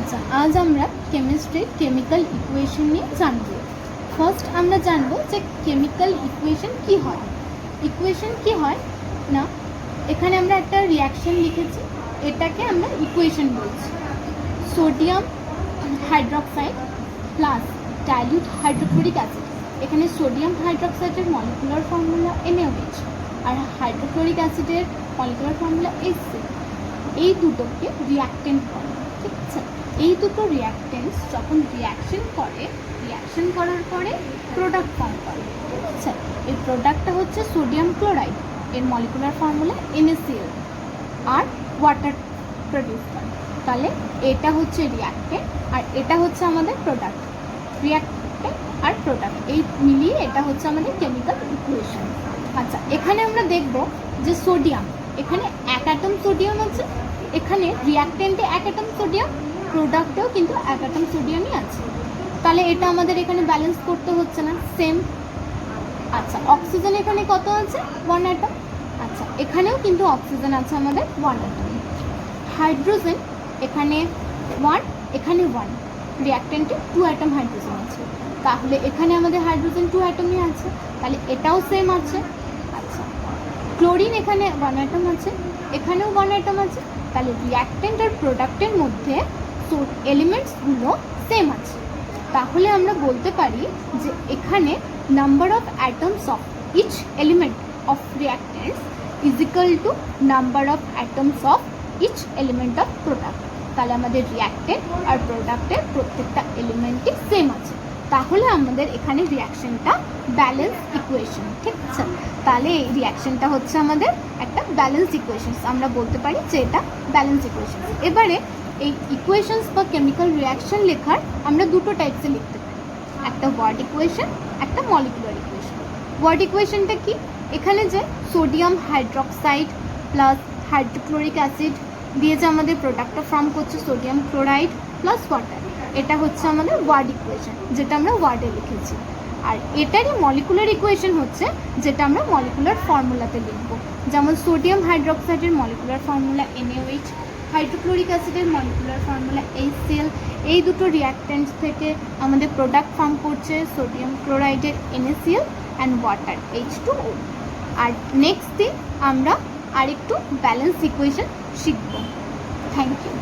আচ্ছা, আজ আমরা কেমিস্ট্রির কেমিক্যাল ইকুয়েশন নিয়ে জানব। ফার্স্ট আমরা জানব যে কেমিক্যাল ইকুয়েশন কি হয়। ইকুয়েশন কি হয় না, এখানে আমরা একটা রিয়াকশন লিখেছি, এটাকে আমরা ইকুয়েশন বলছি। Sodium hydroxide plus dilute hydrochloric acid, এখানে সোডিয়াম হাইড্রক্সাইডের মলিকুলার ফর্মুলা NaOH আর হাইড্রোক্লোরিক অ্যাসিডের মলিকুলার ফর্মুলা HCl। এই দুটোকে রিয়াক্টেন্ট বলে, ঠিক আছে। এই দুটো রিয়াক্টেন্টস যখন রিয়াকশন করার পরে প্রোডাক্ট ফর্ম করে, ঠিক আছে। এই প্রোডাক্টটা হচ্ছে সোডিয়াম ক্লোরাইড, এর মলিকুলার ফর্মুলা NaCl, আর ওয়াটার প্রডিউস করে। তাহলে এটা হচ্ছে রিয়াক্টেন্ট আর এটা হচ্ছে আমাদের প্রোডাক্ট। রিয়াক্টেন্ট আর প্রোডাক্ট এই মিলিয়ে এটা হচ্ছে আমাদের কেমিক্যাল ইকুয়েশন। আচ্ছা, এখানে আমরা দেখব যে সোডিয়াম, এখানে এক অ্যাটম সোডিয়াম আছে, এখানে রিয়াক্টেন্টে এক অ্যাটম সোডিয়াম, প্রোডাক্টেও কিন্তু এক অ্যাটম সোডিয়ামই আছে। তাহলে এটা আমাদের এখানে ব্যালেন্স করতে হচ্ছে না, সেম। আচ্ছা, অক্সিজেন এখানে কত আছে? 1 অ্যাটম। আচ্ছা, এখানেও কিন্তু অক্সিজেন আছে আমাদের 1 অ্যাটম। হাইড্রোজেন এখানে 1, এখানে 1, রিয়াক্টেন্টে 2 অ্যাটম হাইড্রোজেন আছে। তাহলে এখানে আমাদের হাইড্রোজেন 2 অ্যাটমই আছে, তাহলে এটাও সেম আছে। আচ্ছা, ক্লোরিন এখানে 1 অ্যাটম আছে, এখানেও 1 অ্যাটম আছে। তাহলে রিয়াক্টেন্ট আর প্রোডাক্টের মধ্যে এলিমেন্টসগুলো সেম আছে। তাহলে আমরা বলতে পারি যে এখানে number of atoms of each element of reactants is equal to number of atoms of each element of product. তাহলে আমাদের রিয়াক্টেন্ট আর প্রোডাক্টের প্রত্যেকটা এলিমেন্টই সেম আছে। তাহলে আমাদের এখানে রিয়াকশনটা ব্যালেন্স ইকুয়েশন, ঠিক আছে। তাহলে এই রিয়াকশনটা হচ্ছে আমাদের একটা ব্যালেন্স ইকুয়েশন, আমরা বলতে পারি যে এটা ব্যালেন্স ইকুয়েশন। এবারে এই ইকুয়েশনস বা কেমিক্যাল রিয়াকশন লেখার আমরা দুটো টাইপসে লিখতে পারি, একটা ওয়ার্ড ইকুয়েশন, একটা মলিকুলার ইকুয়েশন। ওয়ার্ড ইকুয়েশনটা কি? এখানে যে sodium hydroxide plus hydrochloric acid দিয়ে যে আমাদের প্রোডাক্টটা ফর্ম করছে সোডিয়াম ক্লোরাইড প্লাস ওয়াটার, এটা হচ্ছে আমাদের ওয়ার্ড ইকুয়েশন, যেটা আমরা ওয়ার্ডে লিখেছি। আর এটারই মলিকুলার ইকুয়েশন হচ্ছে যেটা আমরা মলিকুলার ফর্মুলাতে লিখব। যেমন সোডিয়াম হাইড্রক্সাইডের মলিকুলার ফর্মুলা NaOH, হাইড্রোক্লোরিক অ্যাসিডের মলিকুলার ফর্মুলা HCl। এই দুটো রিয়াক্টেন্টস থেকে আমাদের প্রোডাক্ট ফর্ম করছে সোডিয়াম ক্লোরাইডের NaCl অ্যান্ড ওয়াটার H2O। আর নেক্সট দিন আমরা আরেকটু ব্যালেন্স ইকুয়েশন শিখব। Thank you.